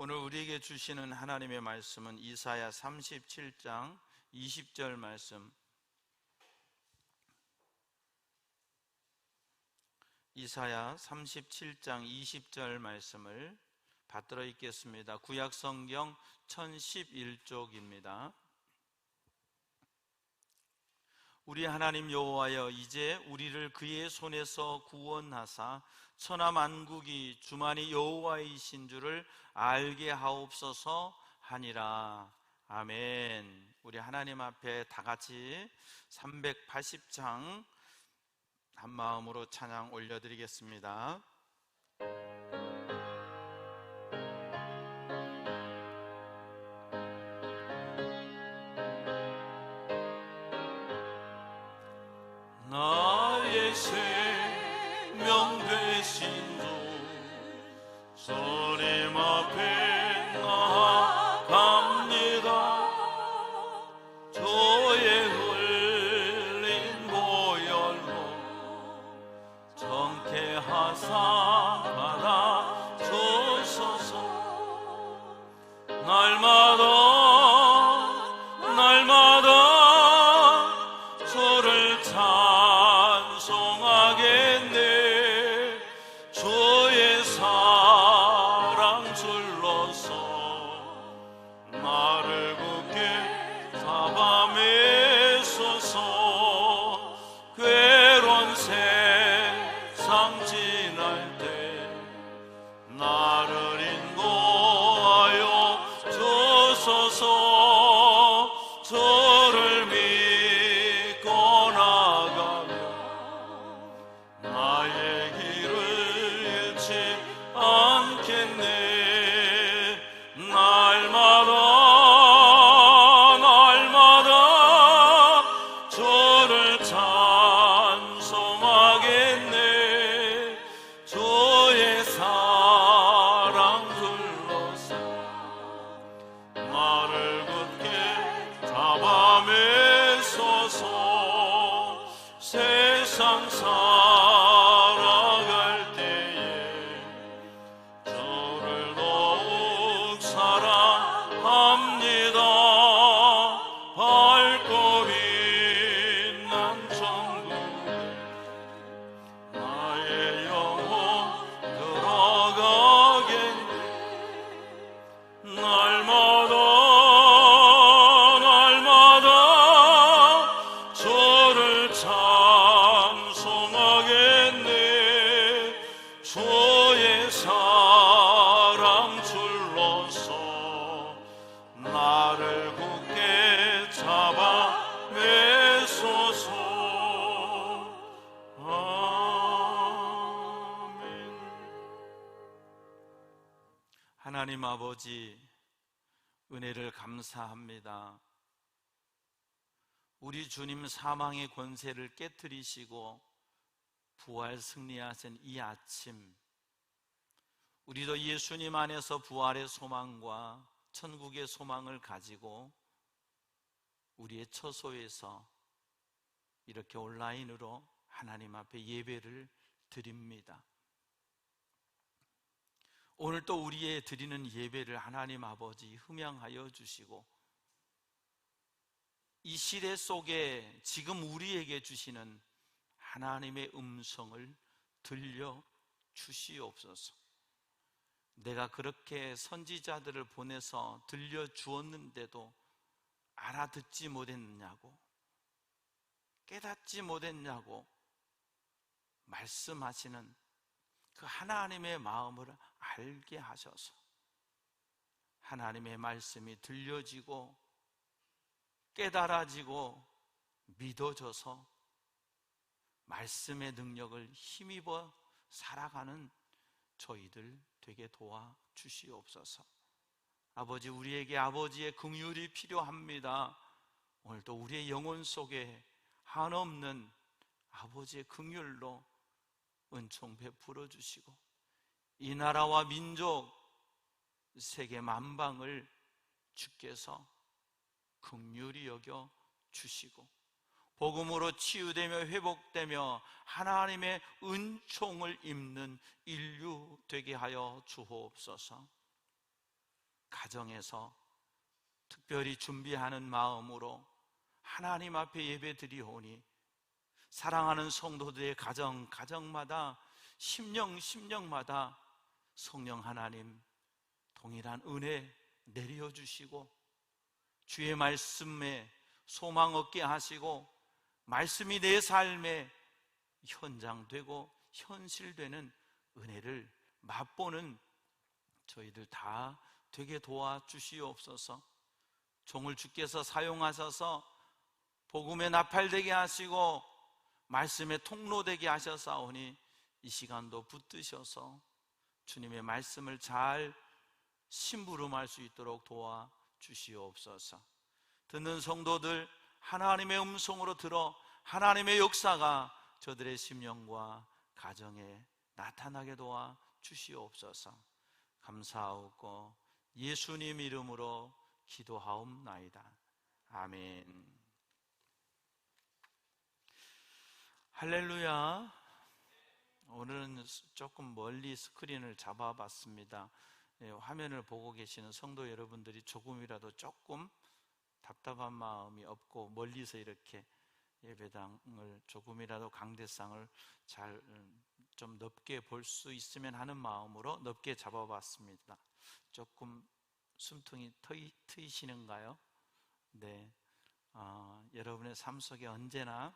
오늘 우리에게 주시는 하나님의 말씀은 이사야 37장 20절 말씀, 이사야 37장 20절 말씀을 받들어 읽겠습니다. 구약성경 1011쪽입니다. 우리 하나님 여호와여, 이제 우리를 그의 손에서 구원하사 천하 만국이 주만이 여호와이신 줄을 알게 하옵소서 하니라. 아멘. 우리 하나님 앞에 다 같이 380장 한 마음으로 찬양 올려드리겠습니다. 나의 생명 되신 주 주님 앞에 나아갑니다. 저의 흘린 보혈로 정케하사 받아주소서. 날마다 주를 찬송하겠네. 주의 사랑 줄로서 나를 굳게 잡아매소서. 괴로운 세상 지날 때 나를 인도하여 주소서. 주를 믿고 나가며 나의 길을 잃지 않겠네. 날마다 주를 찬송하겠네. 주의 사랑 둘러싸 나를 굳게 잡아매소서. 세상 살아갈 때에 주를 더욱 사랑합니다. 밝고 빛난 천국에 나의 영혼 들어가겠네. 날마다 주를 찬송하겠네. 주의 사랑 줄로서 나를 굳게 잡아 매소서. 아멘. 하나님 아버지, 은혜를 감사합니다. 우리 주님 사망의 권세를 깨트리시고 부활 승리하신 이 아침, 우리도 예수님 안에서 부활의 소망과 천국의 소망을 가지고 우리의 처소에서 이렇게 온라인으로 하나님 앞에 예배를 드립니다. 오늘 또 우리의 드리는 예배를 하나님 아버지 흠양하여 주시고, 이 시대 속에 지금 우리에게 주시는 하나님의 음성을 들려 주시옵소서. 내가 그렇게 선지자들을 보내서 들려주었는데도 알아듣지 못했냐고, 깨닫지 못했냐고 말씀하시는 그 하나님의 마음을 알게 하셔서 하나님의 말씀이 들려지고 깨달아지고 믿어져서 말씀의 능력을 힘입어 살아가는 저희들 되게 도와주시옵소서. 아버지, 우리에게 아버지의 긍휼이 필요합니다. 오늘도 우리의 영혼 속에 한없는 아버지의 긍휼로 은총 베풀어 주시고, 이 나라와 민족, 세계 만방을 주께서 긍휼히 여겨 주시고 복음으로 치유되며 회복되며 하나님의 은총을 입는 인류 되게 하여 주옵소서. 가정에서 특별히 준비하는 마음으로 하나님 앞에 예배드리오니 사랑하는 성도들의 가정마다 심령마다 성령 하나님 동일한 은혜 내려주시고 주의 말씀에 소망 얻게 하시고 말씀이 내 삶에 현장되고 현실되는 은혜를 맛보는 저희들 다 되게 도와주시옵소서. 종을 주께서 사용하셔서 복음에 나팔되게 하시고 말씀에 통로되게 하셨사오니 이 시간도 붙드셔서 주님의 말씀을 잘 심부름할 수 있도록 도와주시옵소서. 듣는 성도들 하나님의 음성으로 들어 하나님의 역사가 저들의 심령과 가정에 나타나게 도와주시옵소서. 감사하고 예수님 이름으로 기도하옵나이다. 아멘. 할렐루야. 오늘은 조금 멀리 스크린을 잡아봤습니다. 화면을 보고 계시는 성도 여러분들이 조금이라도 조금 답답한 마음이 없고 멀리서 이렇게 예배당을 조금이라도 강대상을 잘 좀 넓게 볼 수 있으면 하는 마음으로 넓게 잡아봤습니다. 조금 숨통이 트이시는가요? 네. 여러분의 삶 속에 언제나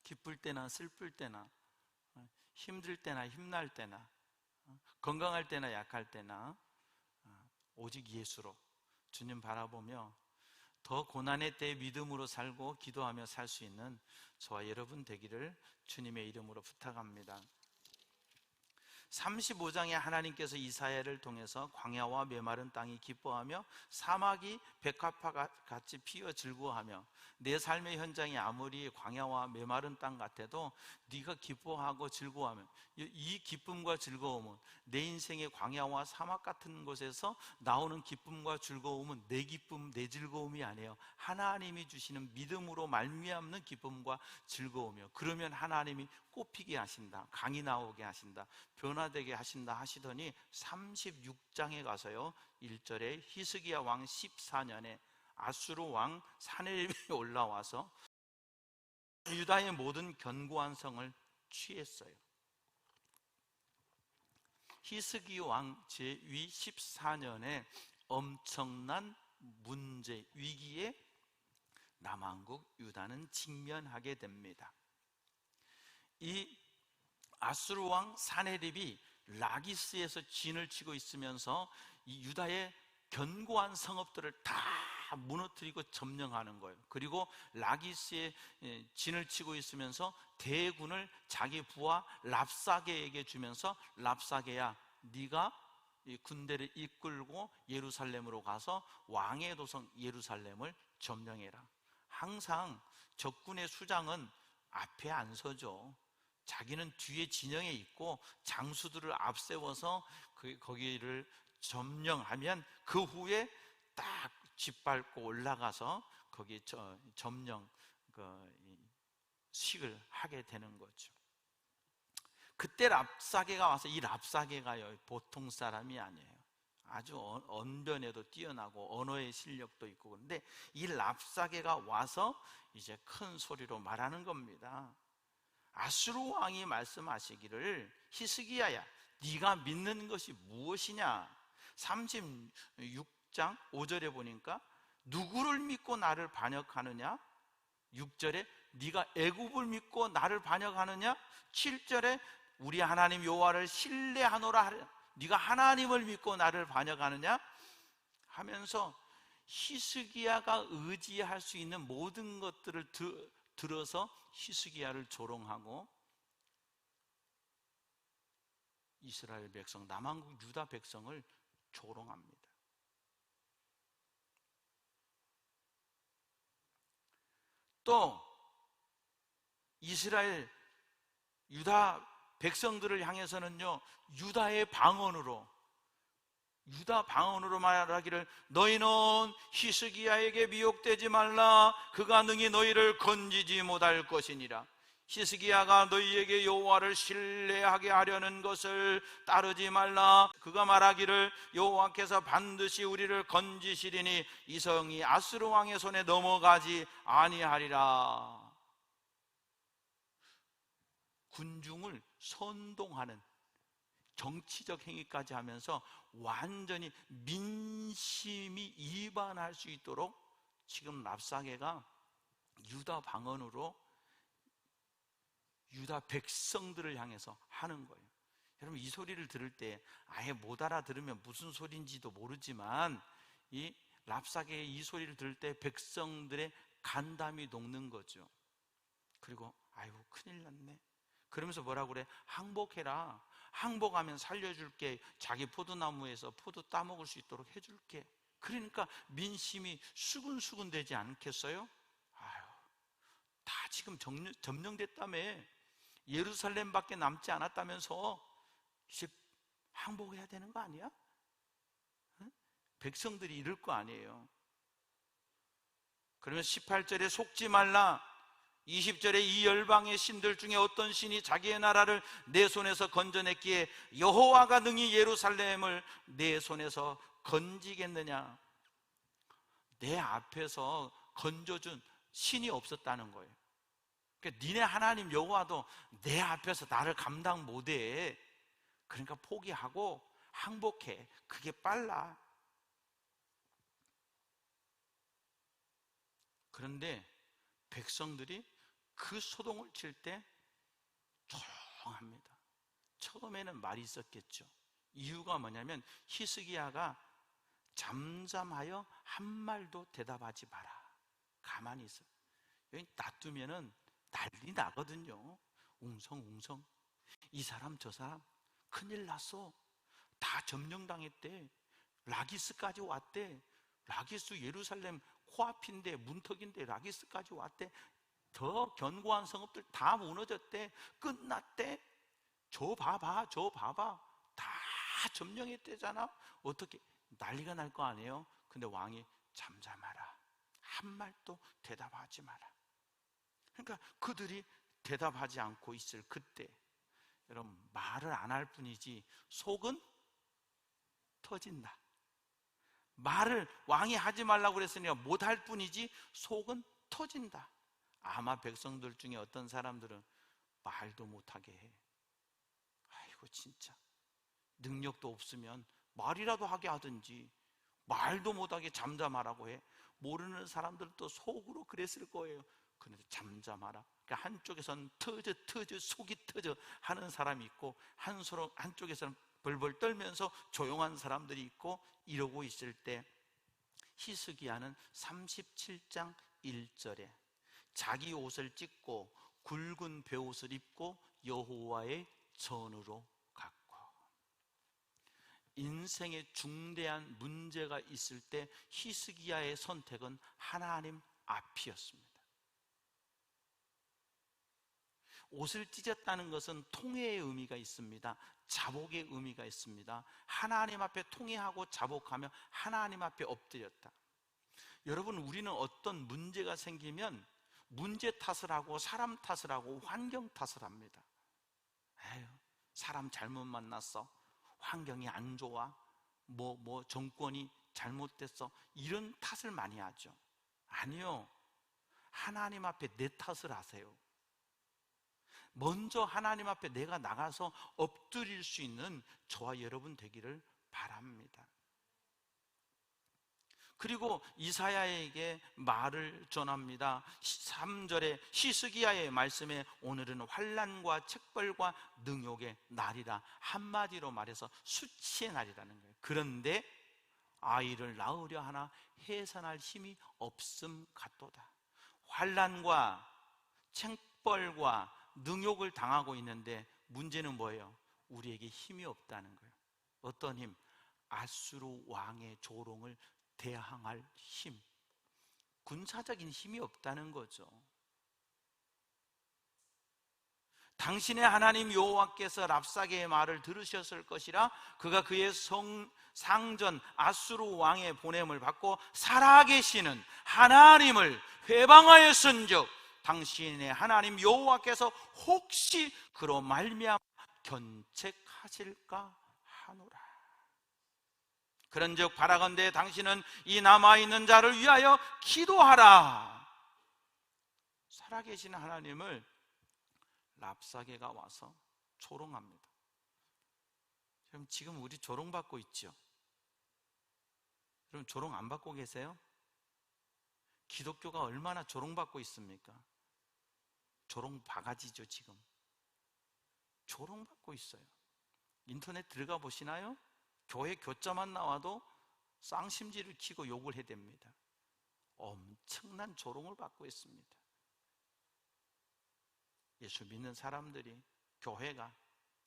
기쁠 때나 슬플 때나 힘들 때나 힘날 때나 건강할 때나 약할 때나 오직 예수로 주님 바라보며 더 고난의 때에 믿음으로 살고 기도하며 살 수 있는 저와 여러분 되기를 주님의 이름으로 부탁합니다. 35장에 하나님께서 이사야를 통해서 광야와 메마른 땅이 기뻐하며 사막이 백합화 같이 피어 즐거워하며 내 삶의 현장이 아무리 광야와 메마른 땅 같아도 네가 기뻐하고 즐거워하면 이 기쁨과 즐거움은 내 인생의 광야와 사막 같은 곳에서 나오는 기쁨과 즐거움은 내 기쁨, 내 즐거움이 아니에요. 하나님이 주시는 믿음으로 말미암는 기쁨과 즐거움이요. 그러면 하나님이 꽃피게 하신다, 강이 나오게 하신다, 변화되게 하신다 하시더니 36장에 가서요 1절에 히스기야 왕 14년에 아수르 왕 사네립이 올라와서 유다의 모든 견고한 성을 취했어요. 히스기 왕 제위 14년에 엄청난 문제, 위기에 남왕국 유다는 직면하게 됩니다. 이 아수르 왕 사네립이 라기스에서 진을 치고 있으면서 이 유다의 견고한 성읍들을 다 무너뜨리고 점령하는 거예요. 그리고 라기스에 진을 치고 있으면서 대군을 자기 부하 랍사게에게 주면서 랍사게야, 네가 이 군대를 이끌고 예루살렘으로 가서 왕의 도성 예루살렘을 점령해라. 항상 적군의 수장은 앞에 안 서죠. 자기는 뒤에 진영에 있고 장수들을 앞세워서 거기를 점령하면 그 후에 딱 짓밟고 올라가서 거기 점령 식을 하게 되는 거죠. 그때 랍사게가 와서, 이 랍사게가요 보통 사람이 아니에요. 아주 언변에도 뛰어나고 언어의 실력도 있고. 그런데 이 랍사게가 와서 이제 큰 소리로 말하는 겁니다. 아수르 왕이 말씀하시기를 히스기야야, 네가 믿는 것이 무엇이냐. 36장 5절에 보니까 누구를 믿고 나를 반역하느냐. 6절에 네가 애굽을 믿고 나를 반역하느냐. 7절에 우리 하나님 여호와를 신뢰하노라. 네가 하나님을 믿고 나를 반역하느냐 하면서 히스기야가 의지할 수 있는 모든 것들을 들어서 히스기야를 조롱하고 이스라엘 백성, 남왕국 유다 백성을 조롱합니다. 또 이스라엘 유다 백성들을 향해서는요 유다의 방언으로 말하기를 너희는 히스기야에게 미혹되지 말라. 그가 능히 너희를 건지지 못할 것이니라. 히스기야가 너희에게 여호와를 신뢰하게 하려는 것을 따르지 말라. 그가 말하기를 여호와께서 반드시 우리를 건지시리니 이 성이 아수르 왕의 손에 넘어가지 아니하리라. 군중을 선동하는 정치적 행위까지 하면서 완전히 민심이 이반할 수 있도록 지금 랍사게가 유다 방언으로 유다 백성들을 향해서 하는 거예요. 여러분, 이 소리를 들을 때 아예 못 알아들으면 무슨 소리인지도 모르지만 이 랍사게의 이 소리를 들을 때 백성들의 간담이 녹는 거죠. 그리고 아이고 큰일 났네. 그러면서 뭐라고 그래? 항복해라. 항복하면 살려줄게. 자기 포도나무에서 포도 따먹을 수 있도록 해줄게. 그러니까 민심이 수근수근 되지 않겠어요? 아유, 다 지금 점령됐다며. 예루살렘밖에 남지 않았다면서 이제 항복해야 되는 거 아니야? 응? 백성들이 이럴 거 아니에요. 그러면 18절에 속지 말라. 20절에 이 열방의 신들 중에 어떤 신이 자기의 나라를 내 손에서 건져냈기에 여호와가 능히 예루살렘을 내 손에서 건지겠느냐. 내 앞에서 건져준 신이 없었다는 거예요. 그러니까 니네 하나님 여호와도 내 앞에서 나를 감당 못해. 그러니까 포기하고 항복해. 그게 빨라. 그런데 백성들이 그 소동을 칠 때 조용합니다. 처음에는 말이 있었겠죠. 이유가 뭐냐면 히스기야가 잠잠하여 한 말도 대답하지 마라. 가만히 있어. 여기 놔두면은 난리 나거든요. 웅성웅성. 이 사람 저 사람 큰일 났어. 다 점령당했대. 라기스까지 왔대. 라기스 예루살렘 코앞인데, 문턱인데 라기스까지 왔대. 더 견고한 성읍들 다 무너졌대. 끝났대. 저 봐봐, 저 봐봐. 다 점령했대잖아. 어떻게 난리가 날 거 아니에요? 근데 왕이 잠잠하라. 한 말도 대답하지 마라. 그러니까 그들이 대답하지 않고 있을 그때, 여러분, 말을 안 할 뿐이지 속은 터진다. 말을 왕이 하지 말라고 그랬으니까 못 할 뿐이지 속은 터진다. 아마 백성들 중에 어떤 사람들은 말도 못하게 해. 아이고 진짜 능력도 없으면 말이라도 하게 하든지, 말도 못하게 잠잠하라고 해. 모르는 사람들도 속으로 그랬을 거예요. 그런데 잠잠하라. 그러니까 한쪽에서는 터져 속이 터져 하는 사람이 있고, 한쪽에서는 벌벌 떨면서 조용한 사람들이 있고, 이러고 있을 때 히스기야는 37장 1절에 자기 옷을 찢고 굵은 베옷을 입고 여호와의 전으로 갔고, 인생에 중대한 문제가 있을 때 히스기야의 선택은 하나님 앞이었습니다. 옷을 찢었다는 것은 통회의 의미가 있습니다. 자복의 의미가 있습니다. 하나님 앞에 통회하고 자복하며 하나님 앞에 엎드렸다. 여러분, 우리는 어떤 문제가 생기면 문제 탓을 하고 사람 탓을 하고 환경 탓을 합니다. 에휴, 사람 잘못 만났어. 환경이 안 좋아. 뭐 정권이 잘못됐어. 이런 탓을 많이 하죠. 아니요. 하나님 앞에 내 탓을 하세요. 먼저 하나님 앞에 내가 나가서 엎드릴 수 있는 저와 여러분 되기를 바랍니다. 그리고 이사야에게 말을 전합니다. 3절에 히스기야의 말씀에 오늘은 환난과 책벌과 능욕의 날이라, 한마디로 말해서 수치의 날이라는 거예요. 그런데 아이를 낳으려 하나 해산할 힘이 없음 같도다. 환난과 책벌과 능욕을 당하고 있는데 문제는 뭐예요? 우리에게 힘이 없다는 거예요. 어떤 힘? 아수르 왕의 조롱을 대항할 힘, 군사적인 힘이 없다는 거죠. 당신의 하나님 여호와께서 랍사게의 말을 들으셨을 것이라 그가 그의 상전 아수르 왕의 보냄을 받고 살아계시는 하나님을 회방하였은즉 당신의 하나님 여호와께서 혹시 그로 말미암아 견책하실까 하노라. 그런즉 바라건대 당신은 이 남아있는 자를 위하여 기도하라. 살아계신 하나님을 랍사게가 와서 조롱합니다. 그럼 지금 우리 조롱받고 있죠? 그럼 조롱 안 받고 계세요? 기독교가 얼마나 조롱받고 있습니까? 조롱 바가지죠. 지금 조롱받고 있어요. 인터넷 들어가 보시나요? 교회 교자만 나와도 쌍심지를 키고 욕을 해댑니다. 엄청난 조롱을 받고 있습니다. 예수 믿는 사람들이, 교회가,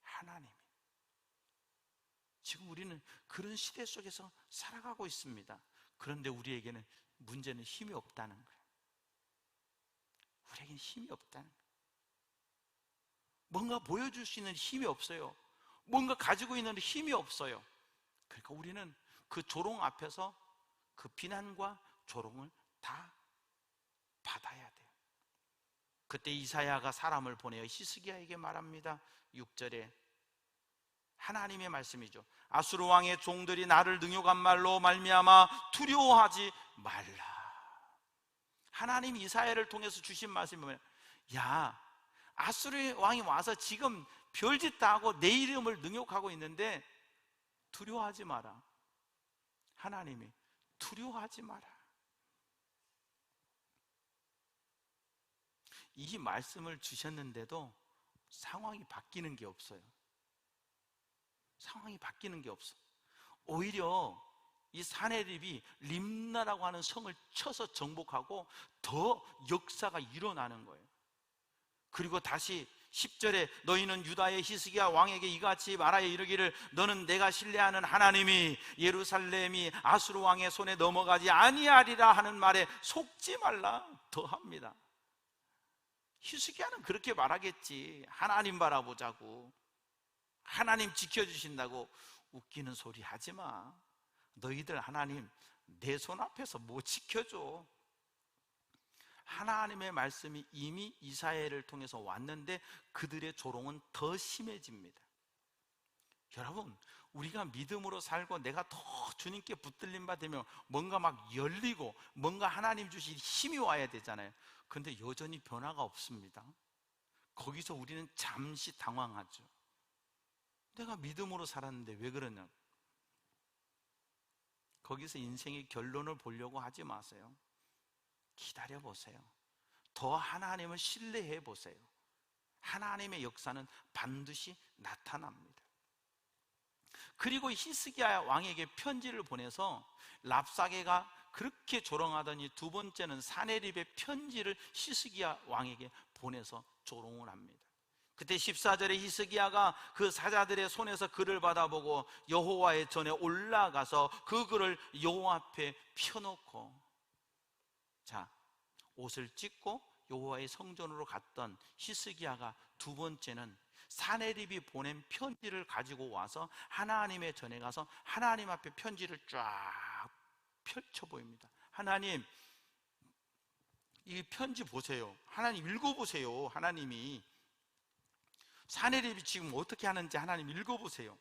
하나님이, 지금 우리는 그런 시대 속에서 살아가고 있습니다. 그런데 우리에게는 문제는 힘이 없다는 거예요. 우리에게는 힘이 없다는 거예요. 뭔가 보여줄 수 있는 힘이 없어요. 뭔가 가지고 있는 힘이 없어요. 그러니까 우리는 그 조롱 앞에서 그 비난과 조롱을 다 받아야 돼요. 그때 이사야가 사람을 보내어 히스기야에게 말합니다. 6절에 하나님의 말씀이죠. 아수르 왕의 종들이 나를 능욕한 말로 말미암아 두려워하지 말라. 하나님 이사야를 통해서 주신 말씀이 뭐예요? 야, 아수르 왕이 와서 지금 별짓 다 하고 내 이름을 능욕하고 있는데 두려워하지 마라. 하나님이 두려워하지 마라. 이 말씀을 주셨는데도 상황이 바뀌는 게 없어요. 상황이 바뀌는 게 없어. 오히려 이 사내립이 림나라고 하는 성을 쳐서 정복하고 더 역사가 일어나는 거예요. 그리고 다시 10절에 너희는 유다의 히스기야 왕에게 이같이 말하여 이르기를 너는 내가 신뢰하는 하나님이 예루살렘이 아수르 왕의 손에 넘어가지 아니하리라 하는 말에 속지 말라. 더합니다. 히스기야는 그렇게 말하겠지. 하나님 바라보자고, 하나님 지켜주신다고. 웃기는 소리 하지 마. 너희들 하나님 내 손 앞에서 뭐 지켜줘. 하나님의 말씀이 이미 이사야를 통해서 왔는데 그들의 조롱은 더 심해집니다. 여러분, 우리가 믿음으로 살고 내가 더 주님께 붙들림 받으면 뭔가 막 열리고 뭔가 하나님 주신 힘이 와야 되잖아요. 그런데 여전히 변화가 없습니다. 거기서 우리는 잠시 당황하죠. 내가 믿음으로 살았는데 왜 그러냐. 거기서 인생의 결론을 보려고 하지 마세요. 기다려 보세요. 더 하나님을 신뢰해 보세요. 하나님의 역사는 반드시 나타납니다. 그리고 히스기야 왕에게 편지를 보내서 랍사게가 그렇게 조롱하더니 두 번째는 사내립의 편지를 히스기야 왕에게 보내서 조롱을 합니다. 그때 14절에 히스기야가 그 사자들의 손에서 글을 받아보고 여호와의 전에 올라가서 그 글을 여호와 앞에 펴놓고, 자, 옷을 찢고 여호와의 성전으로 갔던 히스기야가 두 번째는 사내립이 보낸 편지를 가지고 와서 하나님의 전에 가서 하나님 앞에 편지를 쫙 펼쳐 보입니다. 하나님, 이 편지 보세요. 하나님 읽어보세요. 하나님이 사내립이 지금 어떻게 하는지 하나님 읽어보세요.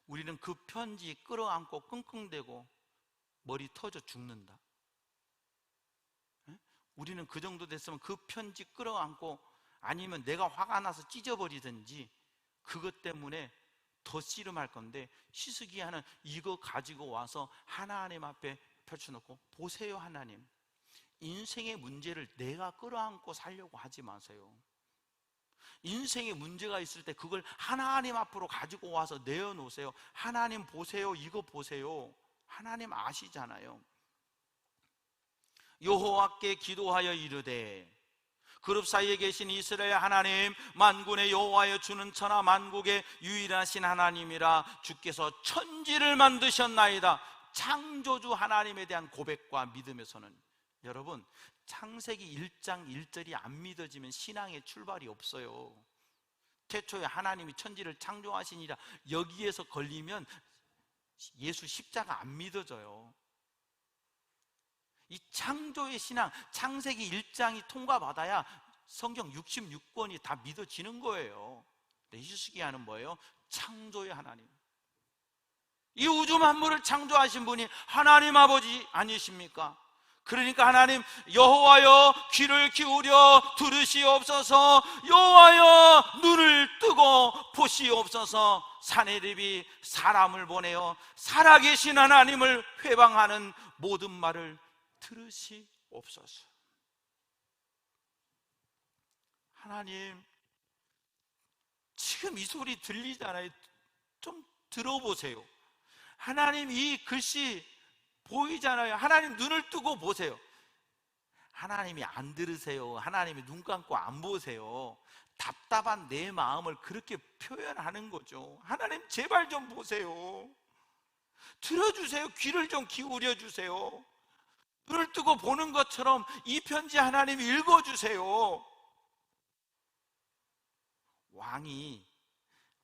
우리는 그 편지 끌어안고 끙끙대고 머리 터져 죽는다. 우리는 그 정도 됐으면 그 편지 끌어안고, 아니면 내가 화가 나서 찢어버리든지 그것 때문에 더 씨름할 건데, 히스기야는 이거 가지고 와서 하나님 앞에 펼쳐놓고, 보세요 하나님, 인생의 문제를 내가 끌어안고 살려고 하지 마세요. 인생에 문제가 있을 때 그걸 하나님 앞으로 가지고 와서 내어놓으세요. 하나님 보세요, 이거 보세요. 하나님 아시잖아요. 여호와께 기도하여 이르되 그룹 사이에 계신 이스라엘 하나님, 만군의 여호와여 주는 천하 만국의 유일하신 하나님이라. 주께서 천지를 만드셨나이다. 창조주 하나님에 대한 고백과 믿음에서는, 여러분, 창세기 1장 1절이 안 믿어지면 신앙의 출발이 없어요. 태초에 하나님이 천지를 창조하시니라, 여기에서 걸리면 예수 십자가 안 믿어져요. 이 창조의 신앙, 창세기 1장이 통과받아야 성경 66권이 다 믿어지는 거예요. 히스기야는 뭐예요? 창조의 하나님, 이 우주 만물을 창조하신 분이 하나님 아버지 아니십니까? 그러니까 하나님, 여호와여 귀를 기울여 들으시옵소서, 여호와여 눈을 뜨고 보시옵소서. 사내립이 사람을 보내어 살아계신 하나님을 회방하는 모든 말을 들으시옵소서. 하나님, 지금 이 소리 들리잖아요. 좀 들어보세요. 하나님, 이 글씨 보이잖아요. 하나님 눈을 뜨고 보세요. 하나님이 안 들으세요. 하나님이 눈 감고 안 보세요. 답답한 내 마음을 그렇게 표현하는 거죠. 하나님 제발 좀 보세요. 들어주세요. 귀를 좀 기울여 주세요. 눈을 뜨고 보는 것처럼 이 편지 하나님 읽어주세요. 왕이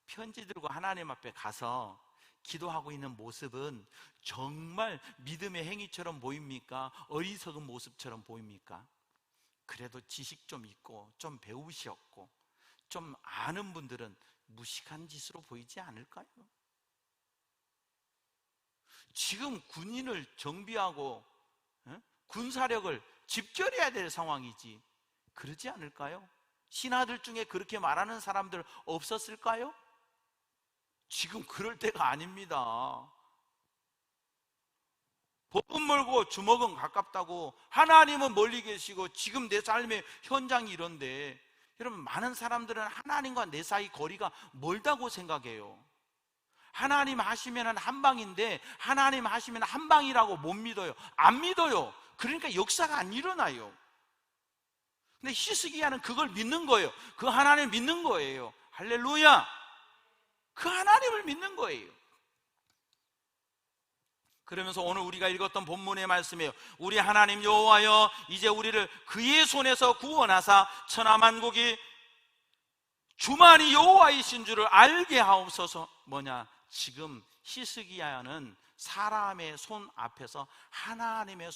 편지 들고 하나님 앞에 가서 기도하고 있는 모습은 정말 믿음의 행위처럼 보입니까? 어리석은 모습처럼 보입니까? 그래도 지식 좀 있고 좀 배우셨고 좀 아는 분들은 무식한 짓으로 보이지 않을까요? 지금 군인을 정비하고 군사력을 집결해야 될 상황이지, 그러지 않을까요? 신하들 중에 그렇게 말하는 사람들 없었을까요? 지금 그럴 때가 아닙니다. 법은 멀고 주먹은 가깝다고, 하나님은 멀리 계시고 지금 내 삶의 현장이 이런데, 여러분, 많은 사람들은 하나님과 내 사이 거리가 멀다고 생각해요. 하나님 하시면 한 방인데 하나님 하시면 한 방이라고 못 믿어요. 안 믿어요. 그러니까 역사가 안 일어나요. 근데 히스기야는 그걸 믿는 거예요. 그 하나님 믿는 거예요. 할렐루야. 그 하나님을 믿는 거예요. 그러면서 오늘 우리가 읽었던 본문의 말씀이에요. 우리 하나님 여호와여, 이제 우리를 그의 손에서 구원하사 천하만국이 주만이 여호와이신 줄을 알게 하옵소서. 뭐냐? 지금 히스기야는 사람의 손 앞에서 하나님의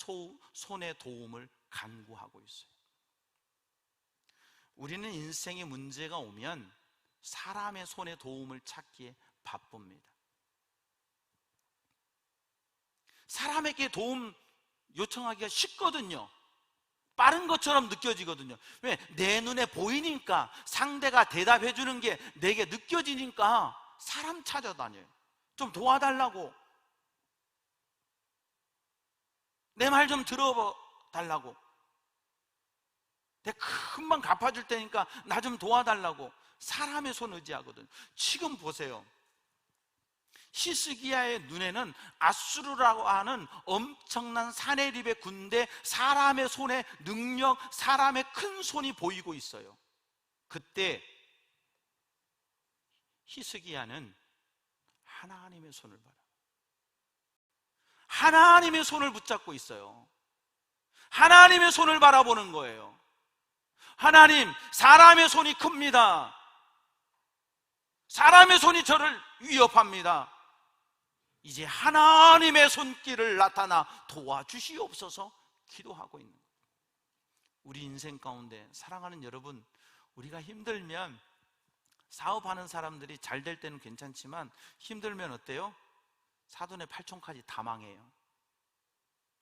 손의 도움을 간구하고 있어요. 우리는 인생의 문제가 오면 사람의 손의 도움을 찾기에 바쁩니다. 사람에게 도움 요청하기가 쉽거든요. 빠른 것처럼 느껴지거든요. 왜? 내 눈에 보이니까, 상대가 대답해 주는 게 내게 느껴지니까 사람 찾아다녀요. 좀 도와달라고, 내 말 좀 들어달라고, 내가 금방 갚아줄 테니까 나 좀 도와달라고 사람의 손 의지하거든요. 지금 보세요. 히스기야의 눈에는 아수르라고 하는 엄청난 사내립의 군대, 사람의 손의 능력, 사람의 큰 손이 보이고 있어요. 그때 히스기야는 하나님의 손을 바라, 하나님의 손을 붙잡고 있어요. 하나님의 손을 바라보는 거예요. 하나님, 사람의 손이 큽니다. 사람의 손이 저를 위협합니다. 이제 하나님의 손길을 나타나 도와주시옵소서 기도하고 있는 거예요. 우리 인생 가운데 사랑하는 여러분, 우리가 힘들면, 사업하는 사람들이 잘 될 때는 괜찮지만 힘들면 어때요? 사돈의 팔촌까지 다 망해요.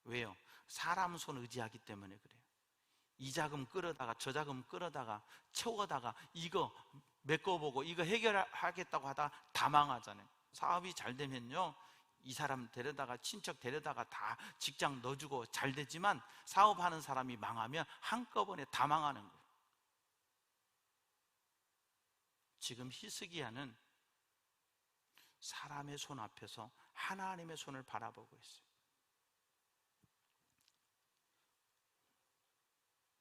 왜요? 사람 손 의지하기 때문에 그래요. 이 자금 끌어다가 저 자금 끌어다가 채워다가 이거 메꿔보고 이거 해결하겠다고 하다가 다 망하잖아요. 사업이 잘 되면요, 이 사람 데려다가 친척 데려다가 다 직장 넣어주고 잘 되지만, 사업하는 사람이 망하면 한꺼번에 다 망하는 거예요. 지금 히스기야는 사람의 손 앞에서 하나님의 손을 바라보고 있어요.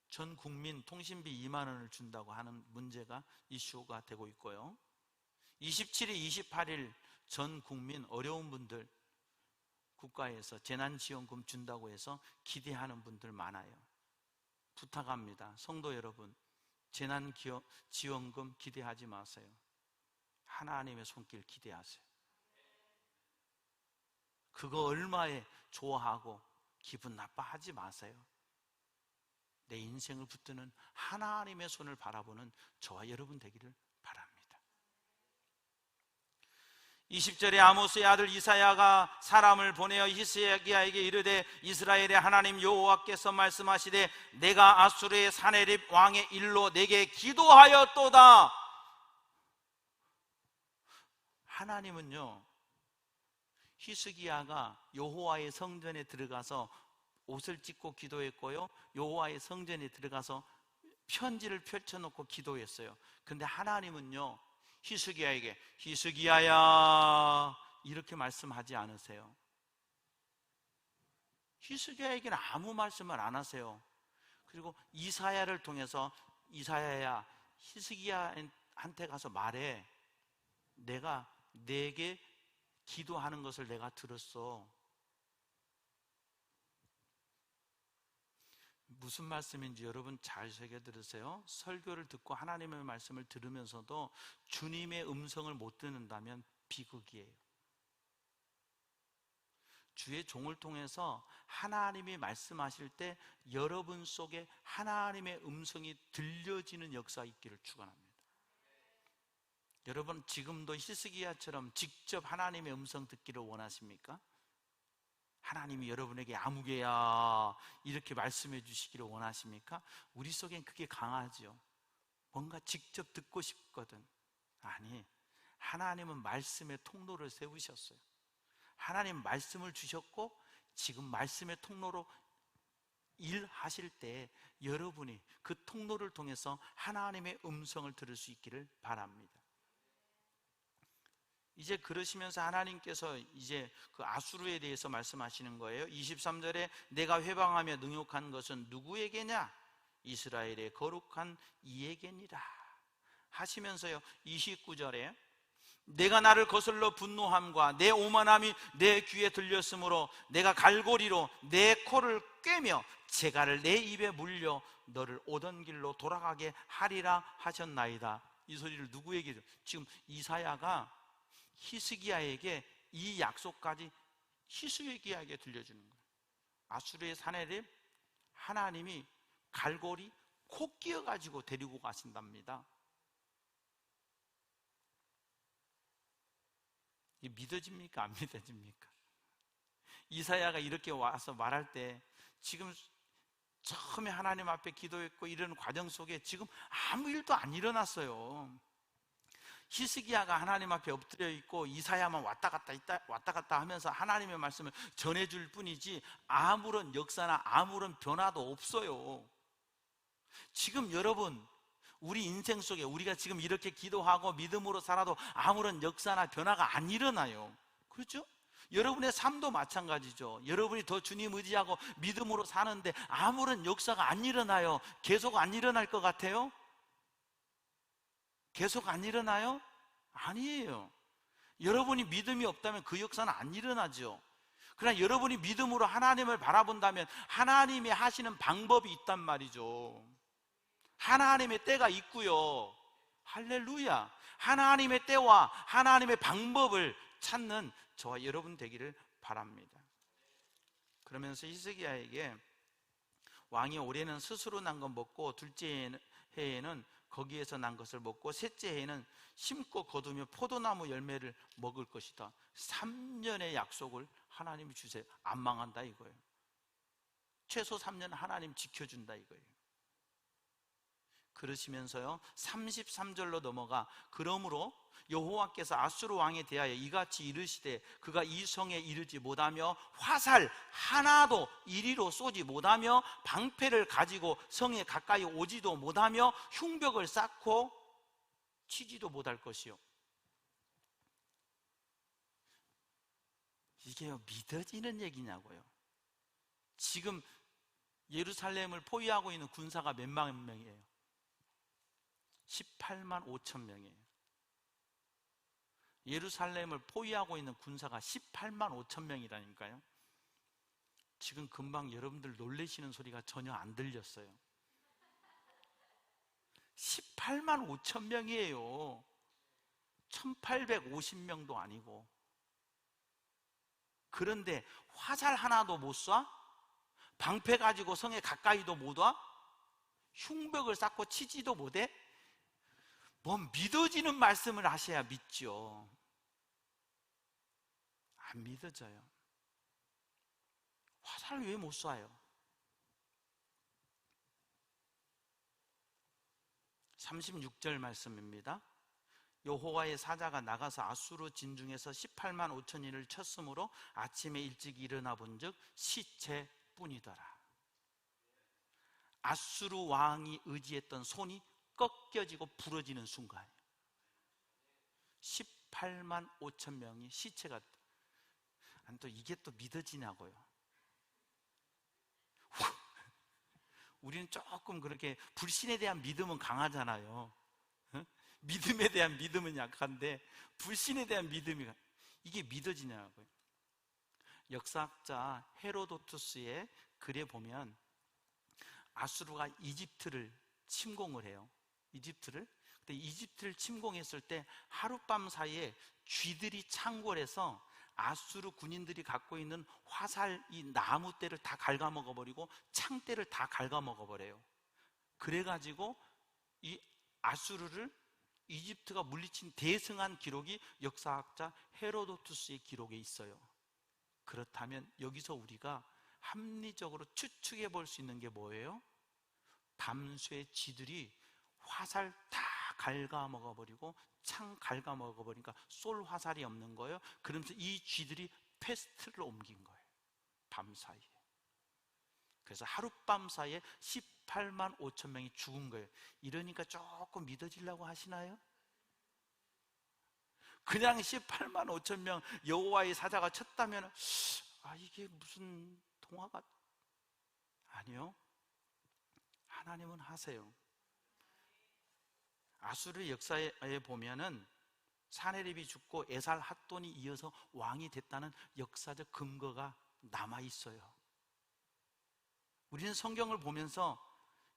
전 국민 통신비 2만 원을 준다고 하는 문제가 이슈가 되고 있고요. 27일, 28일 전 국민 어려운 분들 국가에서 재난지원금 준다고 해서 기대하는 분들 많아요. 부탁합니다. 성도 여러분, 재난지원금 기대하지 마세요. 하나님의 손길 기대하세요. 그거 얼마에 좋아하고 기분 나빠하지 마세요. 내 인생을 붙드는 하나님의 손을 바라보는 저와 여러분 되기를 바랍니다. 20절에 아모스의 아들 이사야가 사람을 보내어 히스기야에게 이르되 이스라엘의 하나님 여호와께서 말씀하시되 내가 아수르의 사네립 왕의 일로 내게 기도하였도다. 하나님은요, 히스기야가 여호와의 성전에 들어가서 옷을 찢고 기도했고요, 여호와의 성전에 들어가서 편지를 펼쳐놓고 기도했어요. 근데 하나님은요, 히스기야에게 히스기야야 이렇게 말씀하지 않으세요. 히스기야에게는 아무 말씀을 안 하세요. 그리고 이사야를 통해서 이사야야 히스기야한테 가서 말해. 내가 내게 기도하는 것을 내가 들었어. 무슨 말씀인지 여러분 잘 새겨 들으세요. 설교를 듣고 하나님의 말씀을 들으면서도 주님의 음성을 못 듣는다면 비극이에요. 주의 종을 통해서 하나님이 말씀하실 때 여러분 속에 하나님의 음성이 들려지는 역사가 있기를 축원합니다. 여러분 지금도 히스기야처럼 직접 하나님의 음성 듣기를 원하십니까? 하나님이 여러분에게 아무개야 이렇게 말씀해 주시기를 원하십니까? 우리 속엔 그게 강하죠. 뭔가 직접 듣고 싶거든. 아니, 하나님은 말씀의 통로를 세우셨어요. 하나님 말씀을 주셨고 지금 말씀의 통로로 일하실 때 여러분이 그 통로를 통해서 하나님의 음성을 들을 수 있기를 바랍니다. 이제 그러시면서 하나님께서 이제 그 아수르에 대해서 말씀하시는 거예요. 23절에 내가 회방하며 능욕한 것은 누구에게냐? 이스라엘의 거룩한 이에게니라 하시면서요, 29절에 내가 나를 거슬러 분노함과 내 오만함이 내 귀에 들렸으므로 내가 갈고리로 내 코를 꿰며 재갈을 내 입에 물려 너를 오던 길로 돌아가게 하리라 하셨나이다. 이 소리를 누구에게? 지금 이사야가 히스기야에게 이 약속까지 히스기야에게 들려주는 거예요. 아수르의 사내를 하나님이 갈고리 코 끼어가지고 데리고 가신답니다. 이게 믿어집니까? 안 믿어집니까? 이사야가 이렇게 와서 말할 때 지금 처음에 하나님 앞에 기도했고 이런 과정 속에 지금 아무 일도 안 일어났어요. 히스기야가 하나님 앞에 엎드려 있고 이사야만 왔다 갔다 하면서 하나님의 말씀을 전해줄 뿐이지 아무런 역사나 아무런 변화도 없어요. 지금 여러분 우리 인생 속에 우리가 지금 이렇게 기도하고 믿음으로 살아도 아무런 역사나 변화가 안 일어나요. 그렇죠? 여러분의 삶도 마찬가지죠. 여러분이 더 주님 의지하고 믿음으로 사는데 아무런 역사가 안 일어나요. 계속 안 일어날 것 같아요? 계속 안 일어나요? 아니에요. 여러분이 믿음이 없다면 그 역사는 안 일어나죠. 그러나 여러분이 믿음으로 하나님을 바라본다면 하나님이 하시는 방법이 있단 말이죠. 하나님의 때가 있고요. 할렐루야. 하나님의 때와 하나님의 방법을 찾는 저와 여러분 되기를 바랍니다. 그러면서 히스기야에게 왕이 올해는 스스로 난 것 먹고 둘째 해에는 거기에서 난 것을 먹고 셋째 해에는 심고 거두며 포도나무 열매를 먹을 것이다. 3년의 약속을 하나님이 주세요. 안 망한다 이거예요. 최소 3년 하나님 지켜준다 이거예요. 그러시면서요 33절로 넘어가 그러므로 여호와께서 아수르 왕에 대하여 이같이 이르시되 그가 이 성에 이르지 못하며 화살 하나도 이리로 쏘지 못하며 방패를 가지고 성에 가까이 오지도 못하며 흉벽을 쌓고 치지도 못할 것이요. 이게 믿어지는 얘기냐고요. 지금 예루살렘을 포위하고 있는 군사가 몇만 명이에요? 18만 5천 명이에요. 예루살렘을 포위하고 있는 군사가 18만 5천 명이라니까요. 지금 금방 여러분들 놀라시는 소리가 전혀 안 들렸어요. 18만 5천 명이에요. 1850명도 아니고. 그런데 화살 하나도 못 쏴? 방패 가지고 성에 가까이도 못 와? 흉벽을 쌓고 치지도 못해? 뭐 믿어지는 말씀을 하셔야 믿죠. 안 믿어져요. 화살을 왜 못 쏴요? 36절 말씀입니다. 여호와의 사자가 나가서 아수르 진중에서 18만 5천인을 쳤으므로 아침에 일찍 일어나 본즉 시체뿐이더라. 아수르 왕이 의지했던 손이 꺾여지고 부러지는 순간이에요. 18만 5천 명이 시체가. 아니, 또 이게 또 믿어지냐고요. 우리는 조금 그렇게 불신에 대한 믿음은 강하잖아요. 믿음에 대한 믿음은 약한데 불신에 대한 믿음이, 이게 믿어지냐고요. 역사학자 헤로도투스의 글에 보면 아수르가 이집트를 침공을 해요. 근데 이집트를 침공했을 때 하룻밤 사이에 쥐들이 창궐해서 아수르 군인들이 갖고 있는 화살, 이 나무대를 다 갉아먹어버리고 창대를 다 갉아먹어버려요. 그래가지고 이 아수르를 이집트가 물리친 대승한 기록이 역사학자 헤로도투스의 기록에 있어요. 그렇다면 여기서 우리가 합리적으로 추측해 볼 수 있는 게 뭐예요? 밤새 쥐들이 화살 다 갉아먹어버리고 창 갉아먹어버리니까 쏠 화살이 없는 거예요. 그러면서 이 쥐들이 패스트를 옮긴 거예요, 밤사이에. 그래서 하룻밤 사이에 18만 5천 명이 죽은 거예요. 이러니까 조금 믿어지려고 하시나요? 그냥 18만 5천 명 여호와의 사자가 쳤다면 이게 무슨 동화가. 아니요, 하나님은 하세요. 아수르 역사에 보면은 사네립이 죽고 에살 핫돈이 이어서 왕이 됐다는 역사적 근거가 남아있어요. 우리는 성경을 보면서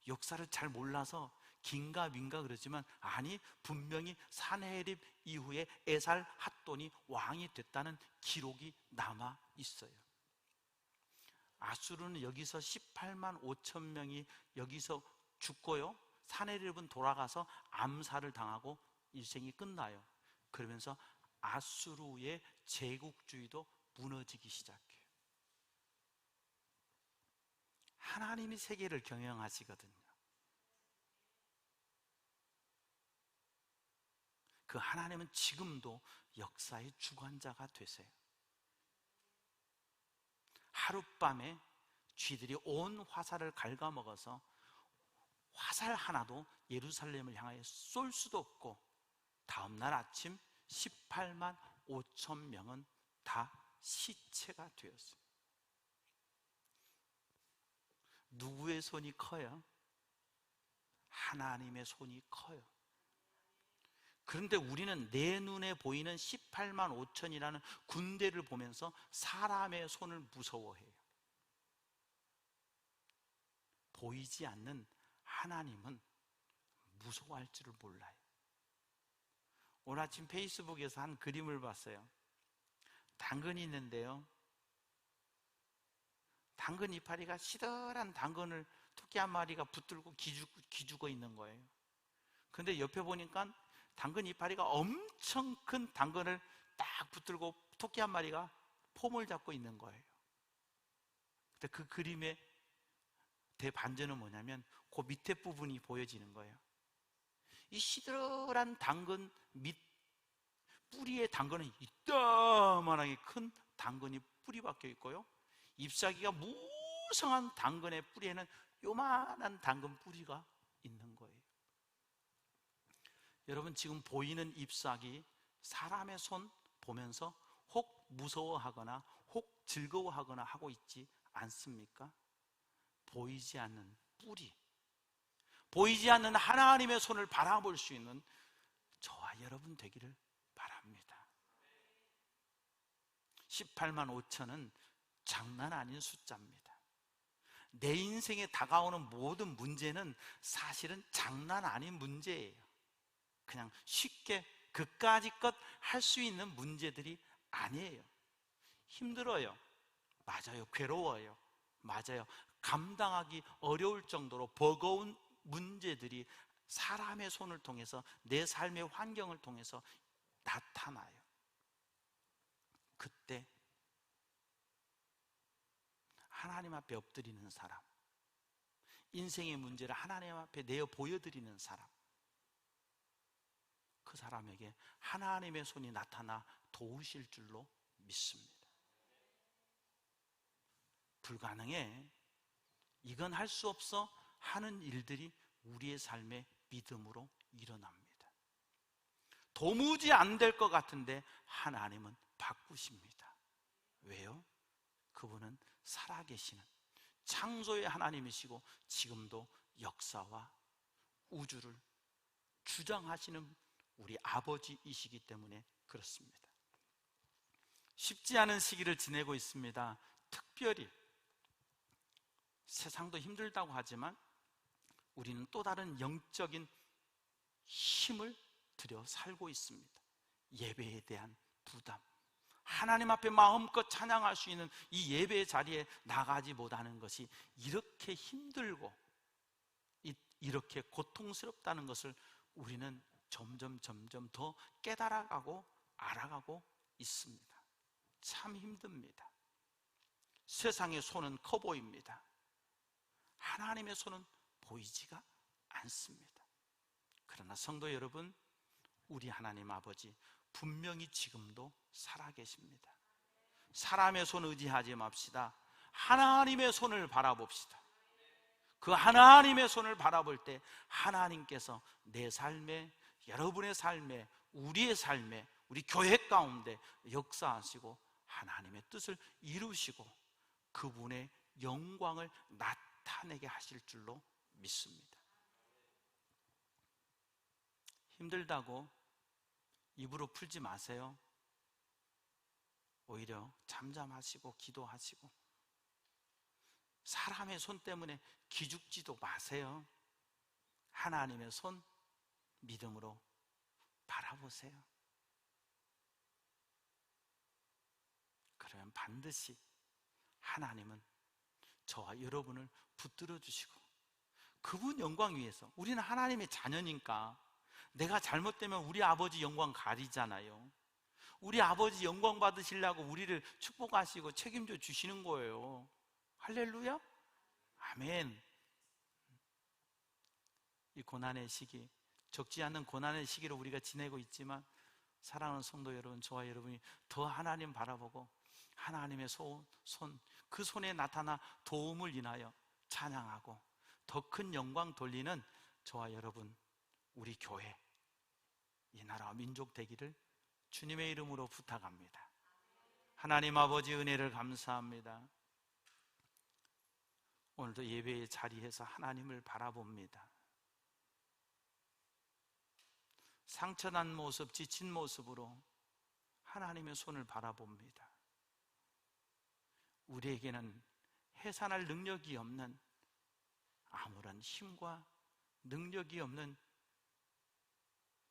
역사를 잘 몰라서 긴가민가 그러지만, 아니, 분명히 사네립 이후에 에살 핫돈이 왕이 됐다는 기록이 남아있어요. 아수르는 여기서 18만 5천 명이 여기서 죽고요, 사네립은 돌아가서 암살을 당하고 일생이 끝나요. 그러면서 아수르의 제국주의도 무너지기 시작해요. 하나님이 세계를 경영하시거든요. 그 하나님은 지금도 역사의 주관자가 되세요. 하룻밤에 쥐들이 온 화살을 갉아먹어서 화살 하나도 예루살렘을 향하여 쏠 수도 없고, 다음날 아침 18만 5천 명은 다 시체가 되었어요. 누구의 손이 커요? 하나님의 손이 커요. 그런데 우리는 내 눈에 보이는 18만 5천이라는 군대를 보면서 사람의 손을 무서워해요. 보이지 않는 하나님은 무서워할 줄을 몰라요. 오늘 아침 페이스북에서 한 그림을 봤어요. 당근이 있는데요, 당근 이파리가 시들한 당근을 토끼 한 마리가 붙들고 기죽어 있는 거예요. 근데 옆에 보니까 당근 이파리가 엄청 큰 당근을 딱 붙들고 토끼 한 마리가 폼을 잡고 있는 거예요. 근데 그 그림의 대반전은 뭐냐면 그 밑에 부분이 보여지는 거예요. 이 시들한 당근 밑 뿌리에 당근은 이따만하게 큰 당근이 뿌리 박혀 있고요, 잎사귀가 무성한 당근의 뿌리에는 요만한 당근 뿌리가 있는 거예요. 여러분, 지금 보이는 잎사귀, 사람의 손 보면서 혹 무서워하거나 혹 즐거워하거나 하고 있지 않습니까? 보이지 않는 뿌리, 보이지 않는 하나님의 손을 바라볼 수 있는 저와 여러분 되기를 바랍니다. 18만 5천은 장난 아닌 숫자입니다. 내 인생에 다가오는 모든 문제는 사실은 장난 아닌 문제예요. 그냥 쉽게 그까짓 것 할 수 있는 문제들이 아니에요. 힘들어요. 맞아요. 괴로워요. 맞아요. 감당하기 어려울 정도로 버거운 문제들이 사람의 손을 통해서, 내 삶의 환경을 통해서 나타나요. 그때 하나님 앞에 엎드리는 사람, 인생의 문제를 하나님 앞에 내어 보여드리는 사람, 그 사람에게 하나님의 손이 나타나 도우실 줄로 믿습니다. 불가능해, 이건 할 수 없어 하는 일들이 우리의 삶의 믿음으로 일어납니다. 도무지 안 될 것 같은데 하나님은 바꾸십니다. 왜요? 그분은 살아계시는 창조의 하나님이시고 지금도 역사와 우주를 주장하시는 우리 아버지이시기 때문에 그렇습니다. 쉽지 않은 시기를 지내고 있습니다. 특별히 세상도 힘들다고 하지만 우리는 또 다른 영적인 힘을 들여 살고 있습니다. 예배에 대한 부담, 하나님 앞에 마음껏 찬양할 수 있는 이 예배의 자리에 나가지 못하는 것이 이렇게 힘들고 이렇게 고통스럽다는 것을 우리는 점점 더 깨달아가고 알아가고 있습니다. 참 힘듭니다. 세상의 손은 커 보입니다. 하나님의 손은 보이지가 않습니다. 그러나 성도 여러분, 우리 하나님 아버지 분명히 지금도 살아계십니다. 사람의 손 의지하지 맙시다. 하나님의 손을 바라봅시다. 그 하나님의 손을 바라볼 때 하나님께서 내 삶에, 여러분의 삶에, 우리의 삶에, 우리 교회 가운데 역사하시고 하나님의 뜻을 이루시고 그분의 영광을 나타내게 하실 줄로 믿습니다. 힘들다고 입으로 풀지 마세요. 오히려 잠잠하시고 기도하시고 사람의 손 때문에 기죽지도 마세요. 하나님의 손 믿음으로 바라보세요. 그러면 반드시 하나님은 저와 여러분을 붙들어 주시고 그분 영광 위해서, 우리는 하나님의 자녀니까 내가 잘못되면 우리 아버지 영광 가리잖아요. 우리 아버지 영광 받으시려고 우리를 축복하시고 책임져 주시는 거예요. 할렐루야? 아멘. 이 고난의 시기, 적지 않은 고난의 시기를 우리가 지내고 있지만 사랑하는 성도 여러분, 저와 여러분이 더 하나님 바라보고 하나님의 손, 그 손에 나타나 도움을 인하여 찬양하고 더 큰 영광 돌리는 저와 여러분, 우리 교회, 이 나라와 민족 되기를 주님의 이름으로 부탁합니다. 하나님 아버지 은혜를 감사합니다. 오늘도 예배의 자리에서 하나님을 바라봅니다. 상처난 모습, 지친 모습으로 하나님의 손을 바라봅니다. 우리에게는 해산할 능력이 없는, 아무런 힘과 능력이 없는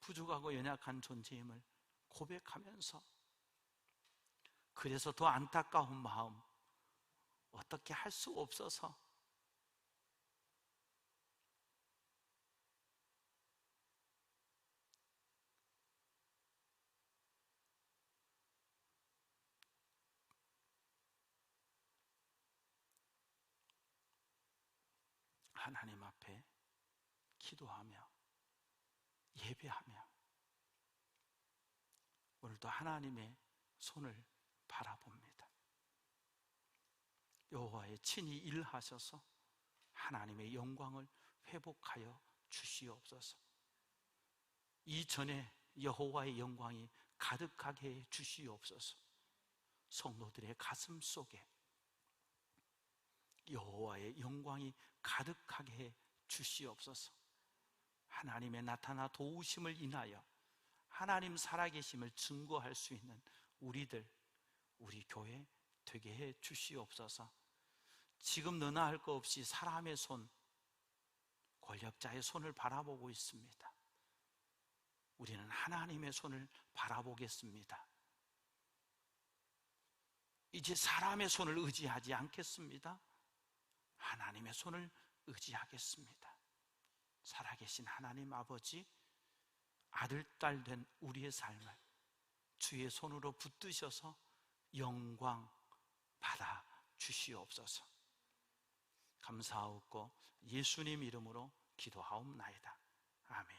부족하고 연약한 존재임을 고백하면서, 그래서 더 안타까운 마음, 어떻게 할 수 없어서 하나님 앞에 기도하며 예배하며 오늘도 하나님의 손을 바라봅니다. 여호와의 친히 일하셔서 하나님의 영광을 회복하여 주시옵소서. 이전에 여호와의 영광이 가득하게 해 주시옵소서. 성도들의 가슴 속에 여호와의 영광이 가득하게 해 주시옵소서. 하나님의 나타나 도우심을 인하여 하나님 살아계심을 증거할 수 있는 우리들, 우리 교회 되게 해 주시옵소서. 지금 너나 할 거 없이 사람의 손, 권력자의 손을 바라보고 있습니다. 우리는 하나님의 손을 바라보겠습니다. 이제 사람의 손을 의지하지 않겠습니다. 하나님의 손을 의지하겠습니다. 살아계신 하나님 아버지, 아들, 딸 된 우리의 삶을 주의 손으로 붙드셔서 영광 받아 주시옵소서. 감사하옵고 예수님 이름으로 기도하옵나이다. 아멘.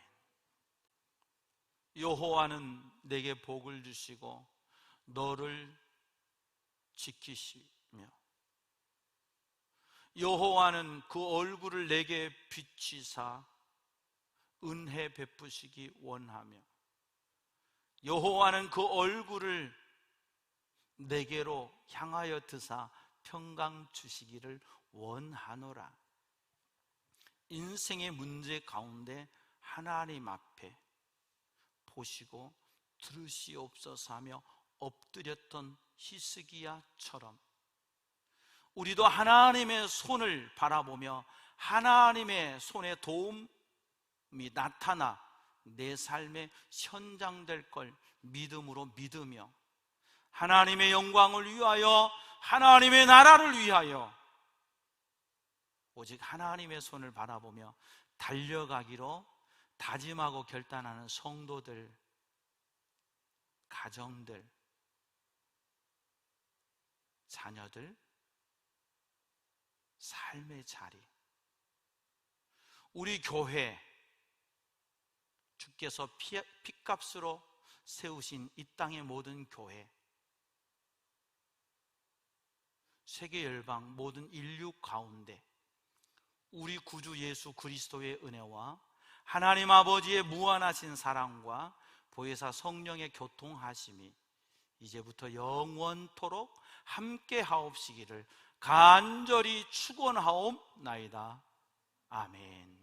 여호와는 내게 복을 주시고 너를 지키시며 여호와는 그 얼굴을 내게 비치사 은혜 베푸시기 원하며 여호와는 그 얼굴을 내게로 향하여 드사 평강 주시기를 원하노라. 인생의 문제 가운데 하나님 앞에 보시고 들으시옵소서 하며 엎드렸던 히스기야처럼 우리도 하나님의 손을 바라보며 하나님의 손의 도움이 나타나 내 삶에 현장될 걸 믿음으로 믿으며 하나님의 영광을 위하여 하나님의 나라를 위하여 오직 하나님의 손을 바라보며 달려가기로 다짐하고 결단하는 성도들, 가정들, 자녀들, 삶의 자리, 우리 교회, 주께서 핏값으로 세우신 이 땅의 모든 교회, 세계 열방 모든 인류 가운데 우리 구주 예수 그리스도의 은혜와 하나님 아버지의 무한하신 사랑과 보혜사 성령의 교통하심이 이제부터 영원토록 함께 하옵시기를 간절히 축원하옵나이다. 아멘.